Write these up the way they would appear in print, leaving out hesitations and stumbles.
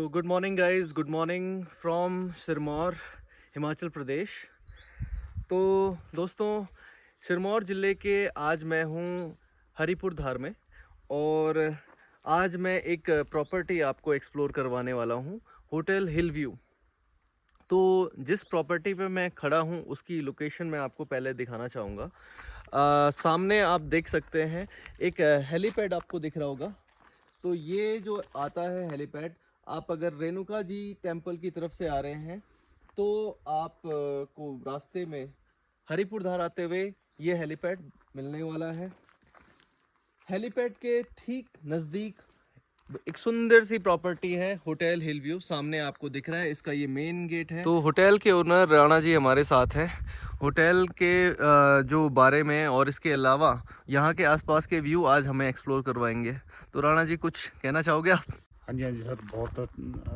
Good morning guys, good morning from Sirmaur, Himachal Pradesh. तो दोस्तों, सिरमौर ज़िले के आज मैं हूँ हरिपुर धार में, और आज मैं एक प्रॉपर्टी आपको एक्सप्लोर करवाने वाला हूँ, होटल हिल व्यू। तो जिस प्रॉपर्टी पे मैं खड़ा हूँ उसकी लोकेशन मैं आपको पहले दिखाना चाहूँगा। सामने आप देख सकते हैं एक हेलीपैड आपको दिख रहा होगा। तो ये जो आता है हेलीपैड, आप अगर रेणुका जी टेम्पल की तरफ से आ रहे हैं तो आप को रास्ते में हरिपुर धार आते हुए ये हेलीपैड मिलने वाला है। हेलीपैड के ठीक नज़दीक एक सुंदर सी प्रॉपर्टी है, होटल हिल व्यू। सामने आपको दिख रहा है, इसका ये मेन गेट है। तो होटल के ओनर राणा जी हमारे साथ हैं। होटल के जो बारे में और इसके अलावा यहाँ के आसपास के व्यू आज हमें एक्सप्लोर करवाएंगे। तो राणा जी, कुछ कहना चाहोगे आप? हाँ जी सर,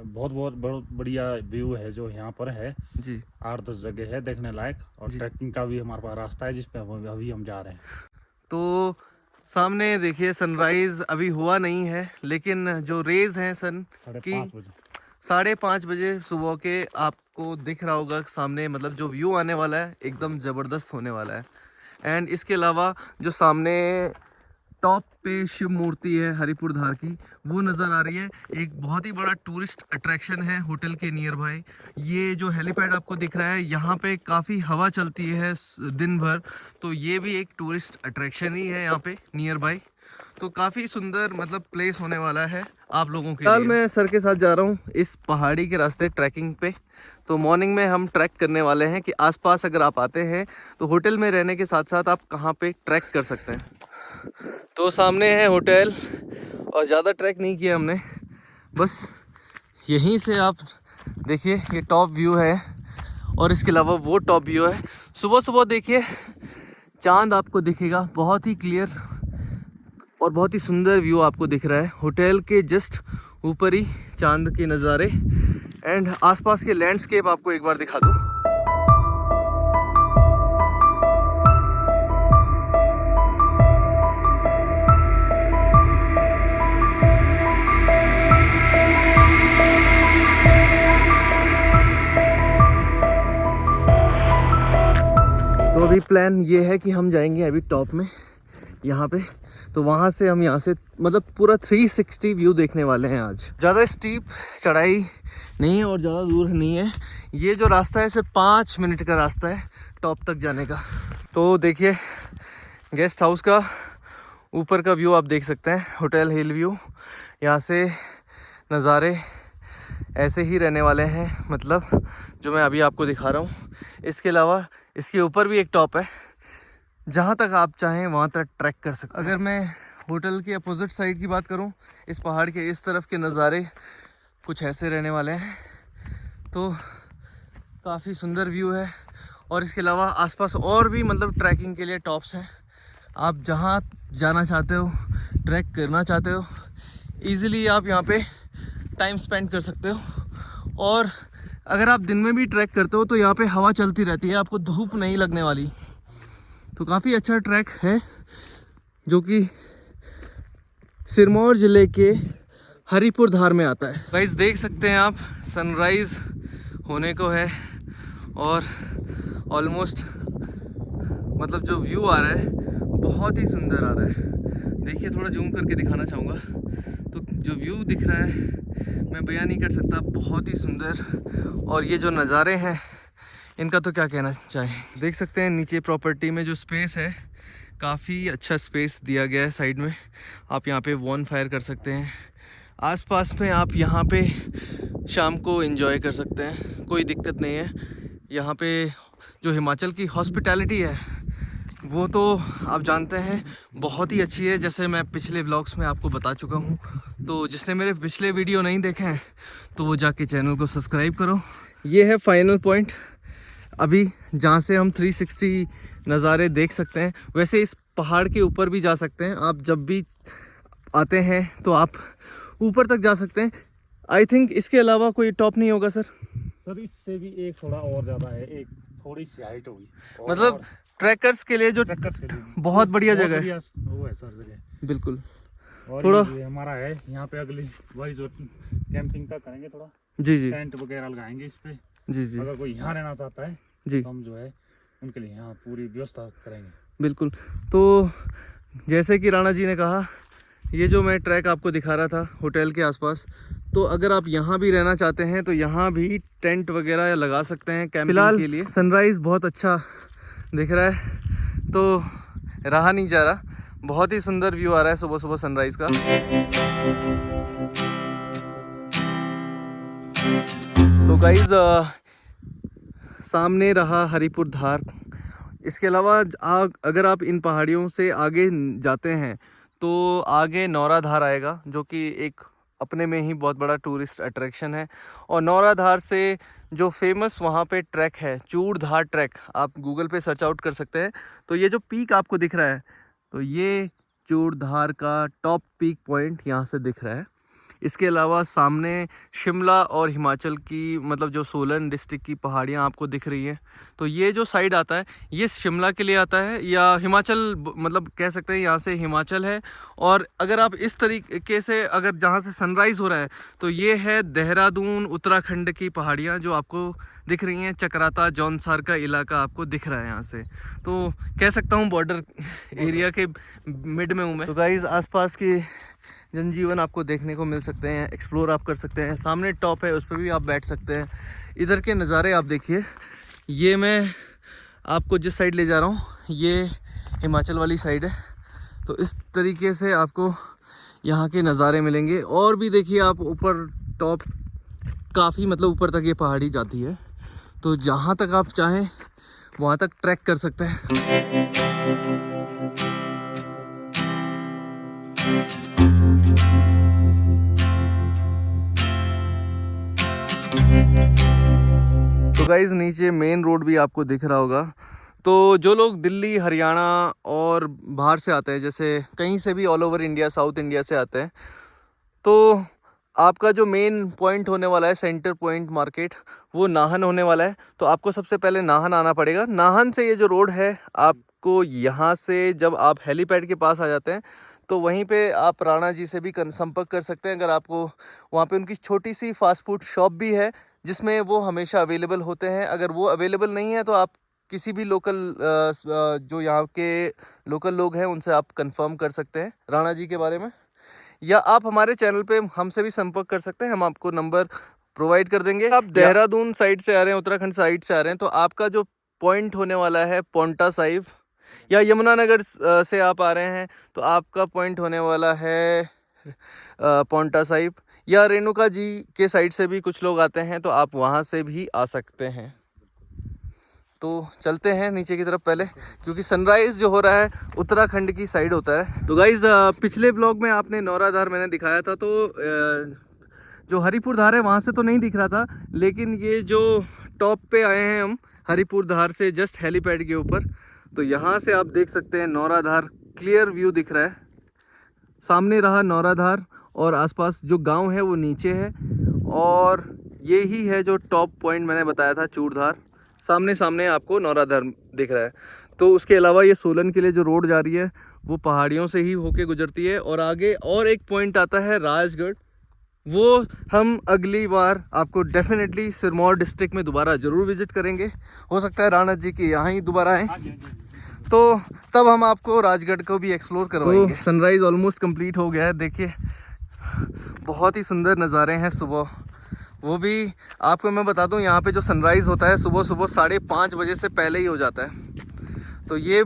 बहुत बढ़िया व्यू है जो यहाँ पर है जी 8-10 जगह है देखने लायक, और ट्रैकिंग का भी हमारे पास रास्ता है जिस पे अभी हम जा रहे हैं। तो सामने देखिए, सनराइज अभी हुआ नहीं है, लेकिन जो रेज हैं सन की 5:30 बजे 5:30 बजे सुबह के आपको दिख रहा होगा सामने। मतलब जो व्यू आने वाला है एकदम ज़बरदस्त होने वाला है। एंड इसके अलावा जो सामने टॉप पे शिव मूर्ति है हरिपुर धार की, वो नज़र आ रही है। एक बहुत ही बड़ा टूरिस्ट अट्रैक्शन है होटल के नियर बाय। ये जो हेलीपैड आपको दिख रहा है, यहाँ पे काफ़ी हवा चलती है दिन भर, तो ये भी एक टूरिस्ट अट्रैक्शन ही है यहाँ पे नियर बाय। तो काफ़ी सुंदर मतलब प्लेस होने वाला है आप लोगों के लिए। मैं सर के साथ जा रहा हूँ इस पहाड़ी के रास्ते ट्रैकिंग पे। तो मॉर्निंग में हम ट्रैक करने वाले हैं कि आसपास अगर आप आते हैं तो होटल में रहने के साथ साथ आप कहाँ पे ट्रैक कर सकते हैं। तो सामने है होटल, और ज़्यादा ट्रैक नहीं किया हमने, बस यहीं से आप देखिए ये टॉप व्यू है, और इसके अलावा वो टॉप व्यू है। सुबह सुबह देखिए चांद आपको दिखेगा, बहुत ही क्लियर और बहुत ही सुंदर व्यू आपको दिख रहा है। होटल के जस्ट ऊपर ही चांद के नज़ारे एंड आसपास के लैंडस्केप आपको एक बार दिखा दूँ। तो अभी प्लान ये है कि हम जाएंगे अभी टॉप में यहाँ पे, तो वहाँ से हम यहाँ से मतलब पूरा 360 व्यू देखने वाले हैं आज। ज़्यादा स्टीप चढ़ाई नहीं है और ज़्यादा दूर नहीं है। ये जो रास्ता है सिर्फ 5 मिनट का रास्ता है टॉप तक जाने का। तो देखिए गेस्ट हाउस का ऊपर का व्यू आप देख सकते हैं, होटल हिल व्यू। यहाँ से नज़ारे ऐसे ही रहने वाले हैं, मतलब जो मैं अभी आपको दिखा रहा हूँ। इसके अलावा इसके ऊपर भी एक टॉप है, जहाँ तक आप चाहें वहाँ तक ट्रैक कर सकते हैं। अगर मैं होटल के अपोजिट साइड की बात करूँ, इस पहाड़ के इस तरफ के नज़ारे कुछ ऐसे रहने वाले हैं। तो काफ़ी सुंदर व्यू है, और इसके अलावा आसपास और भी मतलब ट्रैकिंग के लिए टॉप्स हैं। आप जहाँ जाना चाहते हो, ट्रैक करना चाहते हो, ईज़िली आप यहाँ पे टाइम स्पेंड कर सकते हो। और अगर आप दिन में भी ट्रैक करते हो तो यहाँ पे हवा चलती रहती है, आपको धूप नहीं लगने वाली। तो काफ़ी अच्छा ट्रैक है जो कि सिरमौर ज़िले के हरिपुर धार में आता है। गाइस देख सकते हैं आप, सनराइज़ होने को है और ऑलमोस्ट मतलब जो व्यू आ रहा है बहुत ही सुंदर आ रहा है। देखिए थोड़ा जूम करके दिखाना चाहूँगा, तो जो व्यू दिख रहा है मैं बयान नहीं कर सकता, बहुत ही सुंदर। और ये जो नज़ारे हैं इनका तो क्या कहना चाहें। देख सकते हैं नीचे प्रॉपर्टी में जो स्पेस है, काफ़ी अच्छा स्पेस दिया गया है। साइड में आप यहाँ पे वन फायर कर सकते हैं। आसपास में आप यहाँ पे शाम को एंजॉय कर सकते हैं, कोई दिक्कत नहीं है। यहाँ पे जो हिमाचल की हॉस्पिटैलिटी है वो तो आप जानते हैं बहुत ही अच्छी है, जैसे मैं पिछले व्लॉग्स में आपको बता चुका हूँ। तो जिसने मेरे पिछले वीडियो नहीं देखे हैं तो वो जाके चैनल को सब्सक्राइब करो। ये है फाइनल पॉइंट अभी जहाँ से हम 360 नज़ारे देख सकते हैं। वैसे इस पहाड़ के ऊपर भी जा सकते हैं, आप जब भी आते हैं तो आप ऊपर तक जा सकते हैं। आई थिंक इसके अलावा कोई टॉप नहीं होगा सर। सर इससे भी एक थोड़ा और ज़्यादा है, एक थोड़ी सी हाइट होगी, मतलब ट्रैकर्स के लिए जो ट्रैकर्स के लिए बहुत बढ़िया जगह है। वो है सर जगह। बिल्कुल। और थोड़ा ये हमारा है यहाँ पे अगली वही जो कैंपिंग का करेंगे, थोड़ा जी जी टेंट वगैरह लगाएंगे इस पे। जी जी अगर कोई यहाँ रहना चाहता है जी तो हम जो है उनके लिए यहाँ पूरी व्यवस्था करेंगे। बिल्कुल। तो जैसे कि राणा जी ने कहा, ये जो मैं ट्रैक आपको दिखा रहा था होटल के आसपास, तो अगर आप यहाँ भी रहना चाहते हैं तो यहाँ भी टेंट वगैरह लगा सकते हैं कैंपिंग के लिए। सनराइज़ बहुत अच्छा दिख रहा है तो रहा नहीं जा रहा, बहुत ही सुंदर व्यू आ रहा है सुबह सुबह सनराइज़ का। तो गाइज सामने रहा हरिपुर धार। इसके अलावा अगर आप इन पहाड़ियों से आगे जाते हैं तो आगे नौरा धार आएगा, जो कि एक अपने में ही बहुत बड़ा टूरिस्ट अट्रैक्शन है। और नौरा धार से जो फेमस वहाँ पे ट्रैक है चूड़ धार ट्रैक, आप गूगल पे सर्च आउट कर सकते हैं। तो ये जो पीक आपको दिख रहा है, तो ये चूड़ धार का टॉप पीक पॉइंट यहाँ से दिख रहा है। इसके अलावा सामने शिमला और हिमाचल की मतलब जो सोलन डिस्ट्रिक्ट की पहाड़ियाँ आपको दिख रही हैं। तो ये जो साइड आता है ये शिमला के लिए आता है, या हिमाचल मतलब कह सकते हैं यहाँ से हिमाचल है। और अगर आप इस तरीके से अगर जहाँ से सनराइज़ हो रहा है तो ये है देहरादून उत्तराखंड की पहाड़ियाँ जो आपको दिख रही हैं। चक्राता जौनसार का इलाका आपको दिख रहा है यहाँ से, तो कह सकता हूँ बॉर्डर एरिया के मिड में हूँ मैं। तो गाइज़ आसपास की जनजीवन आपको देखने को मिल सकते हैं, एक्सप्लोर आप कर सकते हैं। सामने टॉप है उस पर भी आप बैठ सकते हैं। इधर के नज़ारे आप देखिए। ये मैं आपको जिस साइड ले जा रहा हूँ ये हिमाचल वाली साइड है। तो इस तरीके से आपको यहाँ के नज़ारे मिलेंगे। और भी देखिए आप ऊपर टॉप काफ़ी मतलब ऊपर तक ये पहाड़ी जाती है, तो जहाँ तक आप चाहें वहाँ तक ट्रैक कर सकते हैं। तो गाइज़ नीचे मेन रोड भी आपको दिख रहा होगा। तो जो लोग दिल्ली हरियाणा और बाहर से आते हैं, जैसे कहीं से भी all over India south India से आते हैं, तो आपका जो मेन पॉइंट होने वाला है सेंटर पॉइंट मार्केट, वो नाहन होने वाला है। तो आपको सबसे पहले नाहन आना पड़ेगा। नाहन से ये जो रोड है आपको यहाँ से जब आप हेलीपैड के पास आ जाते हैं तो वहीं पे आप राणा जी से भी संपर्क कर सकते हैं। अगर आपको वहाँ पे उनकी छोटी सी फास्ट फूड शॉप भी है जिसमें वो हमेशा अवेलेबल होते हैं। अगर वो अवेलेबल नहीं है तो आप किसी भी लोकल जो यहाँ के लोकल लोग हैं उनसे आप कंफर्म कर सकते हैं राणा जी के बारे में, या आप हमारे चैनल पे हमसे भी संपर्क कर सकते हैं। हम आपको नंबर प्रोवाइड कर देंगे। आप देहरादून साइड से आ रहे हैं, उत्तराखंड साइड से आ रहे हैं, तो आपका जो पॉइंट होने वाला है पोंटा साहिब, या यमुनानगर से आप आ रहे हैं तो आपका पॉइंट होने वाला है पोंटा साहिब, या रेणुका जी के साइड से भी कुछ लोग आते हैं तो आप वहाँ से भी आ सकते हैं। तो चलते हैं नीचे की तरफ पहले, क्योंकि सनराइज़ जो हो रहा है उत्तराखंड की साइड होता है। तो गाइज़ पिछले ब्लॉग में आपने नौरा धार मैंने दिखाया था, तो जो हरिपुर धार है वहाँ से तो नहीं दिख रहा था, लेकिन ये जो टॉप पे आए हैं हम हरिपुर धार से जस्ट हेलीपैड के ऊपर, तो यहाँ से आप देख सकते हैं नौरा धार क्लियर व्यू दिख रहा है। सामने रहा नौरा धार और आसपास जो गांव है वो नीचे है, और ये ही है जो टॉप पॉइंट मैंने बताया था चूड़धार। सामने सामने आपको नौरा धार दिख रहा है। तो उसके अलावा ये सोलन के लिए जो रोड जा रही है वो पहाड़ियों से ही होके गुजरती है। और आगे और एक पॉइंट आता है राजगढ़, वो हम अगली बार आपको डेफिनेटली सिरमौर डिस्ट्रिक्ट में दोबारा ज़रूर विजिट करेंगे। हो सकता है राणा जी की यहाँ ही दोबारा आएँ, तो तब हम आपको राजगढ़ को भी एक्सप्लोर करवाएंगे। तो सनराइज़ ऑलमोस्ट कंप्लीट हो गया है। देखिए बहुत ही सुंदर नज़ारे हैं सुबह। वो भी आपको मैं बता दूं, यहाँ पे जो सनराइज़ होता है सुबह सुबह 5:30 बजे से पहले ही हो जाता है। तो ये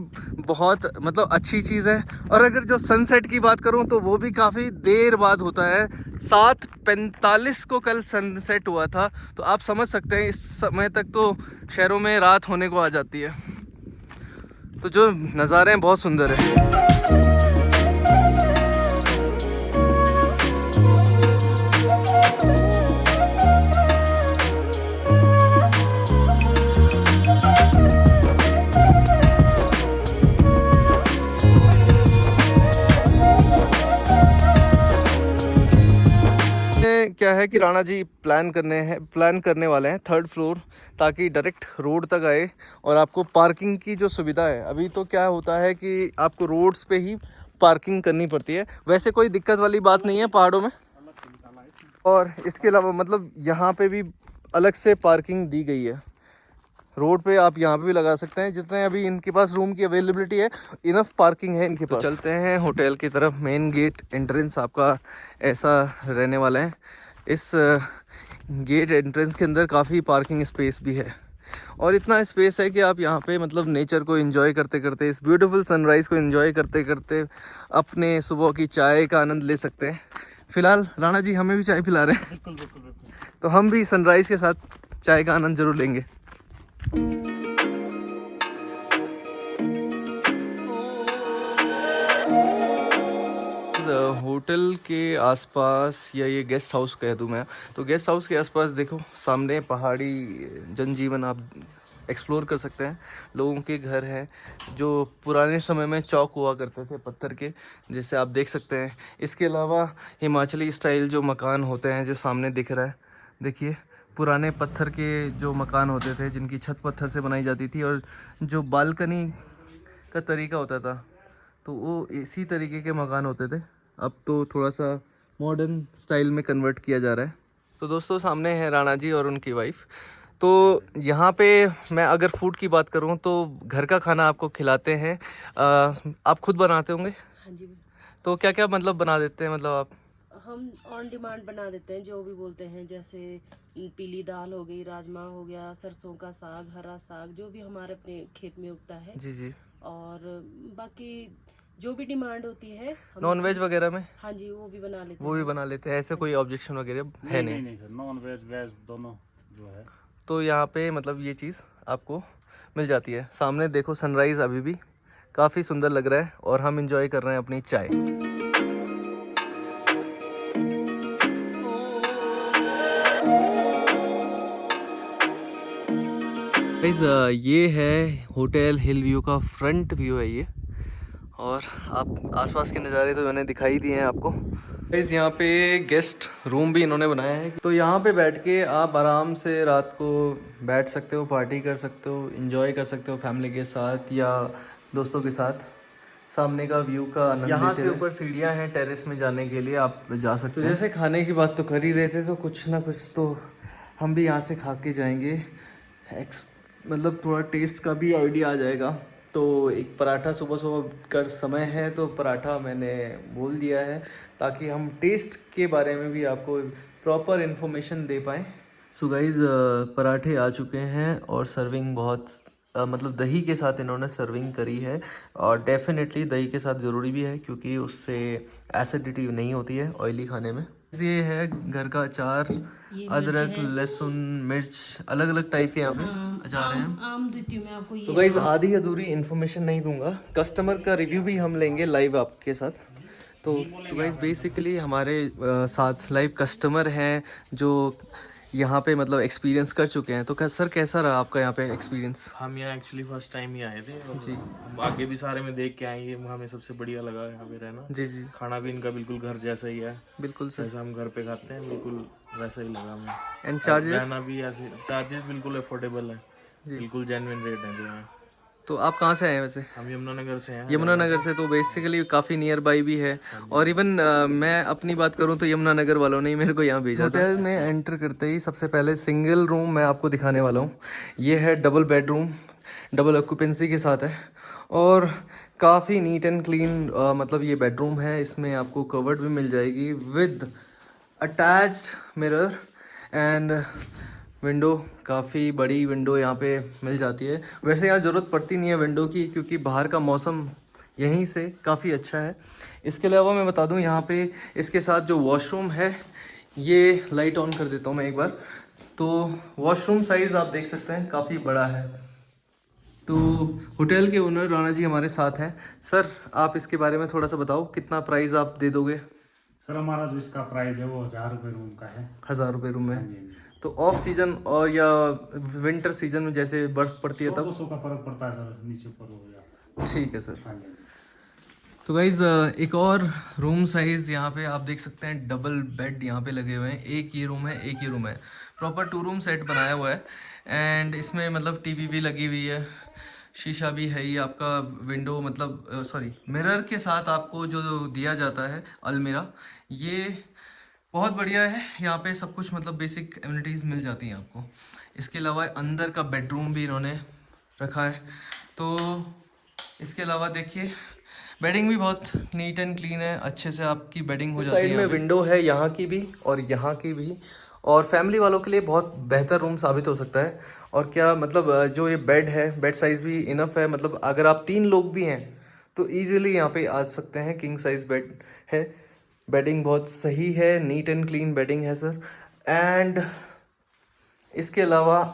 बहुत मतलब अच्छी चीज़ है। और अगर जो सनसेट की बात करूं तो वो भी काफ़ी देर बाद होता है। 7:45 को कल सनसेट हुआ था, तो आप समझ सकते हैं इस समय तक तो शहरों में रात होने को आ जाती है। तो जो नज़ारे हैं बहुत सुंदर है। क्या है कि राणा जी प्लान करने वाले हैं 3rd फ्लोर, ताकि डायरेक्ट रोड तक आए और आपको पार्किंग की जो सुविधा है। अभी तो क्या होता है कि आपको रोड्स पे ही पार्किंग करनी पड़ती है। वैसे कोई दिक्कत वाली बात नहीं है पहाड़ों में। और इसके अलावा मतलब यहाँ पे भी अलग से पार्किंग दी गई है। रोड पे आप यहाँ पे भी लगा सकते हैं। जितने अभी इनके पास रूम की अवेलेबिलिटी है, इनफ पार्किंग है इनके पास। चलते हैं होटल की तरफ। मेन गेट एंट्रेंस आपका ऐसा रहने वाला है। इस गेट एंट्रेंस के अंदर काफ़ी पार्किंग स्पेस भी है और इतना स्पेस है कि आप यहाँ पे मतलब नेचर को एंजॉय करते करते, इस ब्यूटीफुल सनराइज़ को एंजॉय करते करते अपने सुबह की चाय का आनंद ले सकते हैं। फ़िलहाल राणा जी हमें भी चाय पिला रहे हैं, बिल्कुल बिल्कुल बिल्कुल। तो हम भी सनराइज़ के साथ चाय का आनंद ज़रूर लेंगे। होटल के आसपास या ये गेस्ट हाउस कह दूँ मैं, तो गेस्ट हाउस के आसपास देखो सामने पहाड़ी जनजीवन आप एक्सप्लोर कर सकते हैं। लोगों के घर हैं जो पुराने समय में चौक हुआ करते थे पत्थर के, जैसे आप देख सकते हैं। इसके अलावा हिमाचली स्टाइल जो मकान होते हैं जो सामने दिख रहा है, देखिए पुराने पत्थर के जो मकान होते थे जिनकी छत पत्थर से बनाई जाती थी और जो बालकनी का तरीका होता था तो वो इसी तरीके के मकान होते थे। अब तो थोड़ा सा मॉडर्न स्टाइल में कन्वर्ट किया जा रहा है। तो दोस्तों सामने है राणा जी और उनकी वाइफ। तो यहाँ पे मैं अगर फूड की बात करूँ तो घर का खाना आपको खिलाते हैं। आप खुद बनाते होंगे? हाँ जी, तो क्या क्या मतलब बना देते हैं मतलब आप? हम ऑन डिमांड बना देते हैं जो भी बोलते हैं, जैसे पीली दाल हो गई, राजमा हो गया, सरसों का साग, हरा साग, जो भी हमारे अपने खेत में उगता है। जी जी। और बाकी जो भी डिमांड होती है नॉन वेज वगैरह में? हाँ जी, वो भी बना लेते वो भी हैं। बना लेते हैं, ऐसे कोई ऑब्जेक्शन वगैरह है नहीं? नहीं सर, नॉन वेज वेज दोनों जो है। तो यहाँ पे मतलब ये चीज़ आपको मिल जाती है। सामने देखो सनराइज़ अभी भी काफ़ी सुंदर लग रहा है और हम इंजॉय कर रहे हैं अपनी चाय। गाइस ये है होटल हिल व्यू का फ्रंट व्यू है ये, और आप आसपास के नज़ारे तो मैंने दिखाई दिए हैं आपको। गाइस यहाँ पे गेस्ट रूम भी इन्होंने बनाया है, तो यहाँ पे बैठ के आप आराम से रात को बैठ सकते हो, पार्टी कर सकते हो, एंजॉय कर सकते हो फैमिली के साथ या दोस्तों के साथ। सामने का व्यू का आनंद यहाँ से ऊपर सीढ़ियाँ हैं टेरेस में जाने के लिए, आप जा सकते हो। जैसे खाने की बात तो कर ही रहे थे, तो कुछ ना कुछ तो हम भी यहाँ से खा के जाएंगे। मतलब थोड़ा टेस्ट का भी आइडिया आ जाएगा। तो एक पराठा सुबह सुबह का समय है तो पराठा मैंने बोल दिया है ताकि हम टेस्ट के बारे में भी आपको प्रॉपर इन्फॉर्मेशन दे पाएँ। सो गाइस पराठे आ चुके हैं और सर्विंग बहुत मतलब दही के साथ इन्होंने सर्विंग करी है, और डेफिनेटली दही के साथ ज़रूरी भी है क्योंकि उससे एसिडिटी नहीं होती है ऑयली खाने में। ये है घर का अचार, अदरक, लहसुन, मिर्च, अलग अलग टाइप के यहाँ पे अचार हैं। आम देती हूँ मैं आपको ये। तो गाइस आधी अधूरी इन्फॉर्मेशन नहीं दूंगा, कस्टमर का रिव्यू भी हम लेंगे लाइव आपके साथ। तो गाइस बेसिकली हमारे साथ लाइव कस्टमर हैं जो यहाँ पे मतलब एक्सपीरियंस कर चुके हैं। तो सर कैसा रहा आपका यहाँ पे एक्सपीरियंस? हम यहाँ एक्चुअली फर्स्ट टाइम ही आए थे और जी। आगे भी सारे में देख के आए, ये हमें सबसे बढ़िया लगा यहाँ पे रहना। जी जी खाना भी इनका बिल्कुल घर जैसा ही है, बिल्कुल सर। जैसा हम घर पे खाते हैं बिल्कुल वैसा ही लगा हमें। And charges? रहना भी ऐसे, चार्जेस बिल्कुल अफोर्डेबल है, बिल्कुल जेन्युइन रेट है जो है। तो आप कहाँ से आए हैं वैसे? हम यमुनानगर से हैं। यमुनानगर से, तो बेसिकली काफ़ी नियर बाई भी है। और इवन मैं अपनी बात करूँ तो यमुनानगर वालों ने मेरे को यहाँ भेजा था। होटल में एंटर करते ही सबसे पहले सिंगल रूम मैं आपको दिखाने वाला हूँ। ये है डबल बेडरूम, डबल ऑक्यूपेंसी के साथ है और काफ़ी नीट एंड क्लीन मतलब ये बेडरूम है। इसमें आपको कवर्ड भी मिल जाएगी with attached mirror and window, काफ़ी बड़ी विंडो यहाँ पे मिल जाती है। वैसे यहाँ ज़रूरत पड़ती नहीं है विंडो की क्योंकि बाहर का मौसम यहीं से काफ़ी अच्छा है। इसके अलावा मैं बता दूँ यहाँ पे इसके साथ जो वॉशरूम है, ये लाइट ऑन कर देता हूँ मैं एक बार। तो वॉशरूम साइज़ आप देख सकते हैं काफ़ी बड़ा है। तो होटल के ओनर राणा जी हमारे साथ हैं। सर आप इसके बारे में थोड़ा सा बताओ, कितना प्राइस आप दे दोगे? सर हमारा जो इसका प्राइस है वो 1000 रुपये रूम का है। 1000 रुपये रूम में? हाँ जी। तो ऑफ सीजन और या विंटर सीजन में जैसे बर्फ पड़ती है तब? 100-200 का फर्क पड़ता है सर, नीचे ऊपर हो जाता है। ठीक है सर। हाँ जी। तो गाइज एक और रूम साइज़ यहाँ पे आप देख सकते हैं, डबल बेड यहाँ पे लगे हुए हैं। एक ये रूम है, एक ये रूम है, प्रॉपर 2 रूम सेट बनाया हुआ है। एंड इसमें मतलब टीवी भी लगी हुई है, शीशा भी है ही आपका, विंडो मतलब सॉरी मिरर के साथ आपको जो दिया जाता है अलमीरा, ये बहुत बढ़िया है। यहाँ पे सब कुछ मतलब बेसिक एमिनिटीज़ मिल जाती हैं आपको। इसके अलावा अंदर का बेडरूम भी इन्होंने रखा है। तो इसके अलावा देखिए बेडिंग भी बहुत नीट एंड क्लीन है, अच्छे से आपकी बेडिंग हो जाती है। साइड में विंडो है यहाँ की भी और यहाँ की भी, और फैमिली वालों के लिए बहुत बेहतर रूम साबित हो सकता है। और क्या मतलब जो ये बेड है, बेड साइज़ भी इनफ है, मतलब अगर आप 3 लोग भी हैं तो ईजिली यहाँ पे आ सकते हैं। किंग साइज़ बेड है, बेडिंग बहुत सही है, नीट एंड क्लीन बेडिंग है सर। एंड इसके अलावा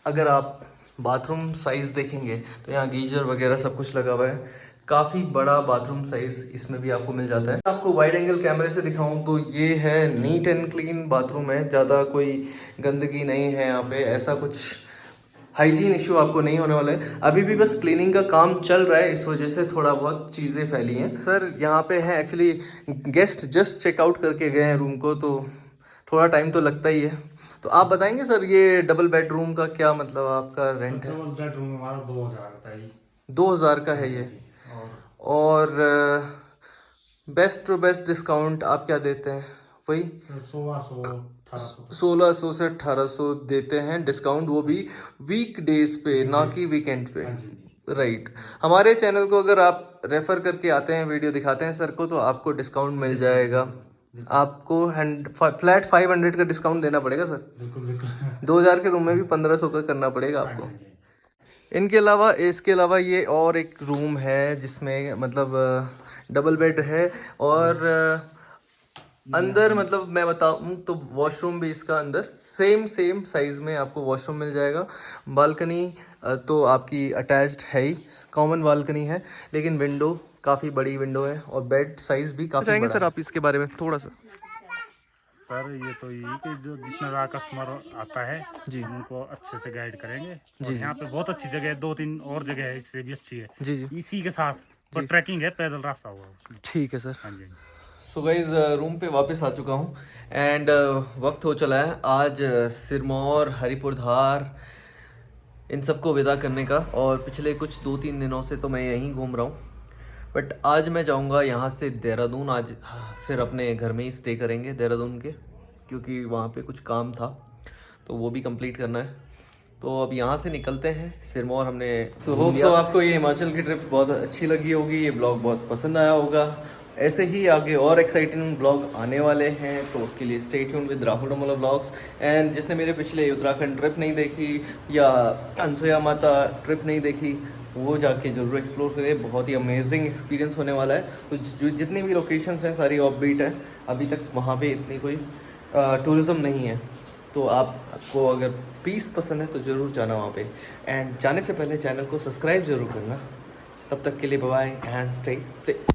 अगर आप बाथरूम साइज़ देखेंगे तो यहाँ गीजर वगैरह सब कुछ लगा हुआ है। काफ़ी बड़ा बाथरूम साइज़ इसमें भी आपको मिल जाता है। आपको वाइड एंगल कैमरे से दिखाऊं तो ये है नीट एंड क्लीन बाथरूम है, ज़्यादा कोई गंदगी नहीं है यहाँ पे, ऐसा कुछ हाइजीन इशू आपको नहीं होने वाला है। अभी भी बस क्लीनिंग का काम चल रहा है, इस वजह से थोड़ा बहुत चीज़ें फैली हैं। सर यहाँ पे है एक्चुअली गेस्ट जस्ट चेकआउट करके गए हैं रूम को, तो थोड़ा टाइम तो लगता ही है। तो आप बताएंगे सर ये डबल बेडरूम का क्या मतलब आपका रेंट है? डबल बेडरूम हमारा 2000 का है। 2000 का है ये। और बेस्ट टू बेस्ट डिस्काउंट आप क्या देते हैं? वही 1600 से 1800 देते हैं डिस्काउंट, वो भी वीक डेज पे, ना कि वीकेंड पे। राइट। हमारे चैनल को अगर आप रेफर करके आते हैं, वीडियो दिखाते हैं सर को, तो आपको डिस्काउंट मिल जाएगा। आपको फ्लैट 500 का डिस्काउंट देना पड़ेगा सर। बिल्कुल बिल्कुल। 2000 के रूम में भी 1500 का करना पड़ेगा आपको। इनके अलावा इसके अलावा ये और एक रूम है जिसमें मतलब डबल बेड है, और अंदर मतलब मैं बताऊं तो वॉशरूम भी इसका अंदर सेम साइज़ में आपको वॉशरूम मिल जाएगा। बालकनी तो आपकी अटैच्ड है ही, कॉमन बालकनी है, लेकिन विंडो काफ़ी बड़ी विंडो है, और बेड साइज़ भी काफ़ी बड़ा है। सर आप इसके बारे में थोड़ा सा। सर ये तो यही कि जो जितना ज़्यादा कस्टमर आता है जी, उनको अच्छे से गाइड करेंगे जी। यहाँ पे बहुत अच्छी जगह है, 2-3 और जगह है इससे भी अच्छी है जी जी। इसी के साथ पर ट्रैकिंग है, पैदल रास्ता हुआ उसमें। ठीक है सर। हाँ जी। सो गाइज रूम पे वापस आ चुका हूँ, एंड वक्त हो चला है आज सिरमौर, हरिपुर धार इन सबको विदा करने का। और पिछले कुछ 2-3 दिनों से तो मैं यहीं घूम रहा हूँ, बट आज मैं जाऊँगा यहाँ से देहरादून। आज फिर अपने घर में ही स्टे करेंगे देहरादून के, क्योंकि वहाँ पे कुछ काम था तो वो भी कंप्लीट करना है। तो अब यहाँ से निकलते हैं सिरमौर हमने। सो आपको ये हिमाचल की ट्रिप बहुत अच्छी लगी होगी, ये ब्लॉग बहुत पसंद आया होगा। ऐसे ही आगे और एक्साइटिंग ब्लॉग आने वाले हैं, तो उसके लिए stay tuned with Rahul Damola blogs. And जिसने मेरे पिछले उत्तराखंड ट्रिप नहीं देखी या अनसुया माता ट्रिप नहीं देखी, वो जाके ज़रूर एक्सप्लोर करें, बहुत ही अमेजिंग एक्सपीरियंस होने वाला है। तो जो जितनी भी लोकेशंस हैं सारी ऑफबीट हैं, अभी तक वहाँ पे इतनी कोई टूरिज़्म नहीं है। तो आपको अगर पीस पसंद है तो ज़रूर जाना वहाँ पे। एंड जाने से पहले चैनल को सब्सक्राइब ज़रूर करना। तब तक के लिए बाय एंड स्टे सेफ।